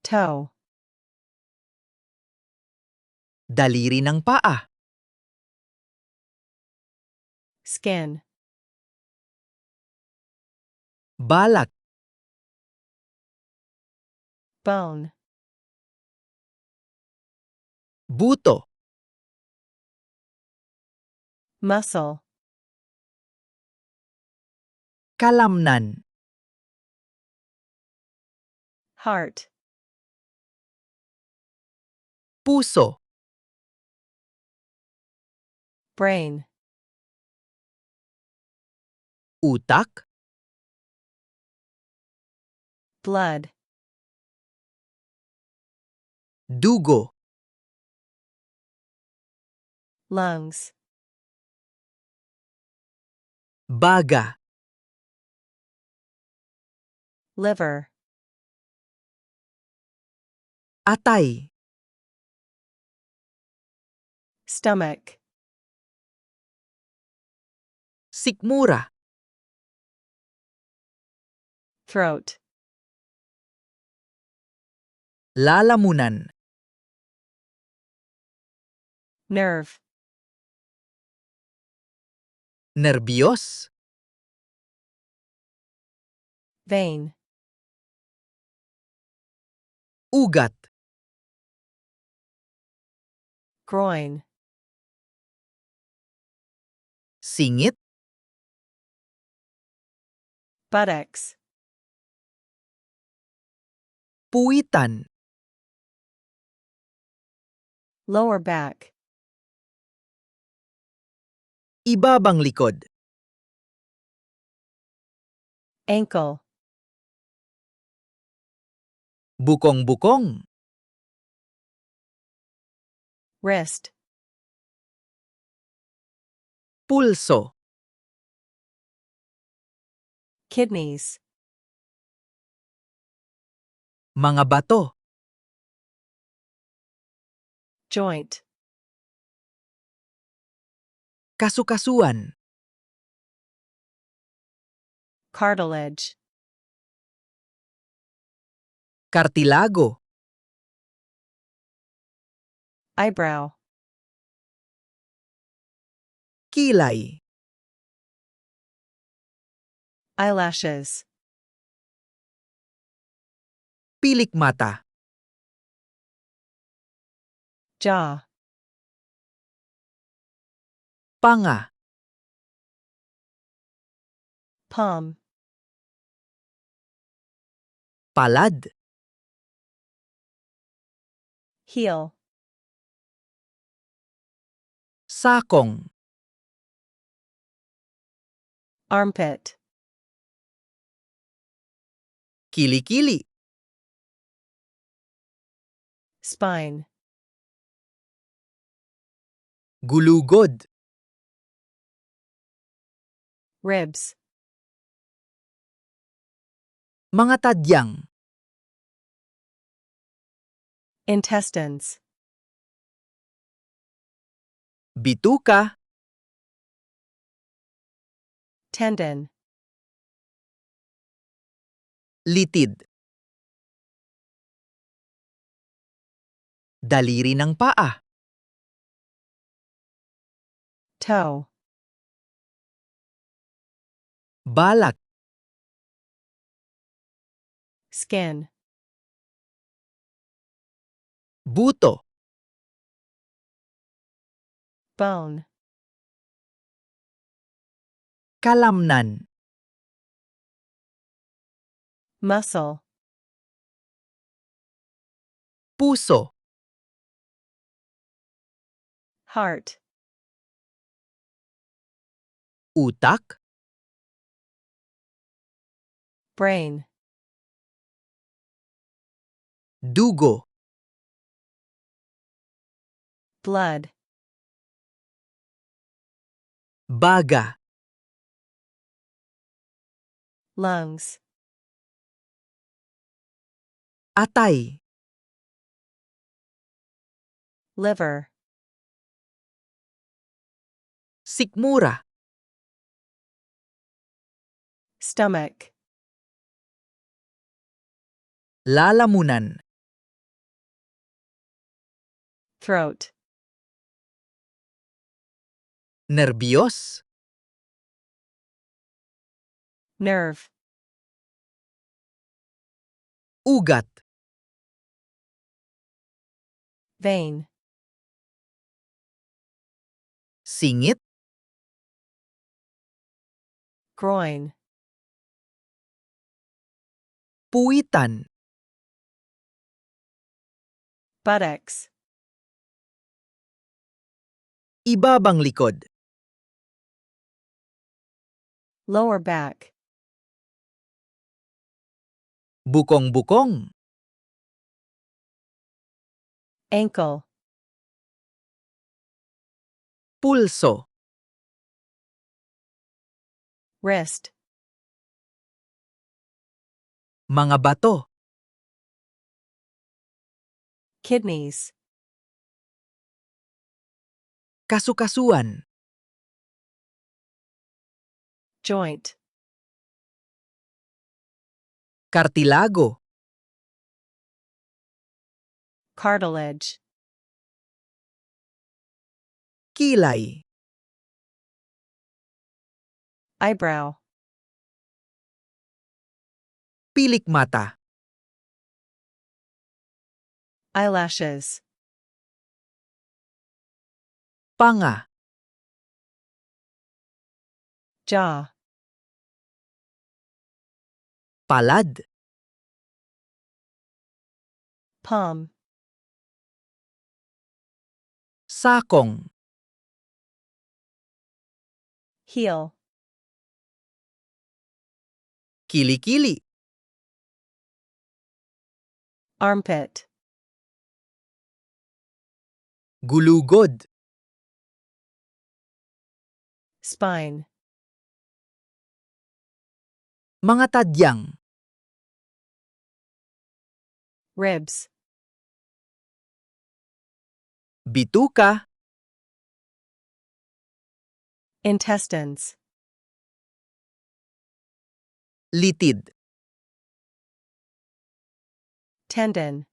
toe, daliri ng paa, skin, balat, bone, buto, muscle, kalamnan, heart, puso, brain, utak, blood, dugo, lungs, baga, liver, atay, stomach, sikmura, throat, lalamunan, nerve, nerbiyos, vein, ugat, groin, singit, buttocks, puwitan, lower back, ibabang likod, ankle, bukong-bukong, wrist, pulso, kidneys, mga bato, joint, kasukasuan, cartilage, kartilago, eyebrow, kilay, eyelashes, pilik mata, jaw, panga, palm, palad, heel, sakong, armpit, kilikili, spine, gulugod, ribs, mga tadyang, intestines, bituka, tendon, litid, daliri ng paa, toe, balat, skin, buto, bone, kalamnan, muscle, puso, heart, utak, brain, dugo, blood, baga, lungs, atay, liver, sikmura, stomach, lalamunan, throat, Nerbiyos. nerve, Ugat. vein, Singit. groin, Puwitan. buttocks, Ibabang likod. lower back, Bukong-bukong. ankle, Pulso. wrist, Mga bato. kidneys, Kasukasuan. joint, Kartilago. cartilage, Kilay. eyebrow, Pilik mata. eyelashes, Panga. jaw, Palad. palm, Sakong. heel, Kilikili. armpit, Gulugod. spine, Mga tadyang. ribs, Bituka. intestines, Litid. tendon,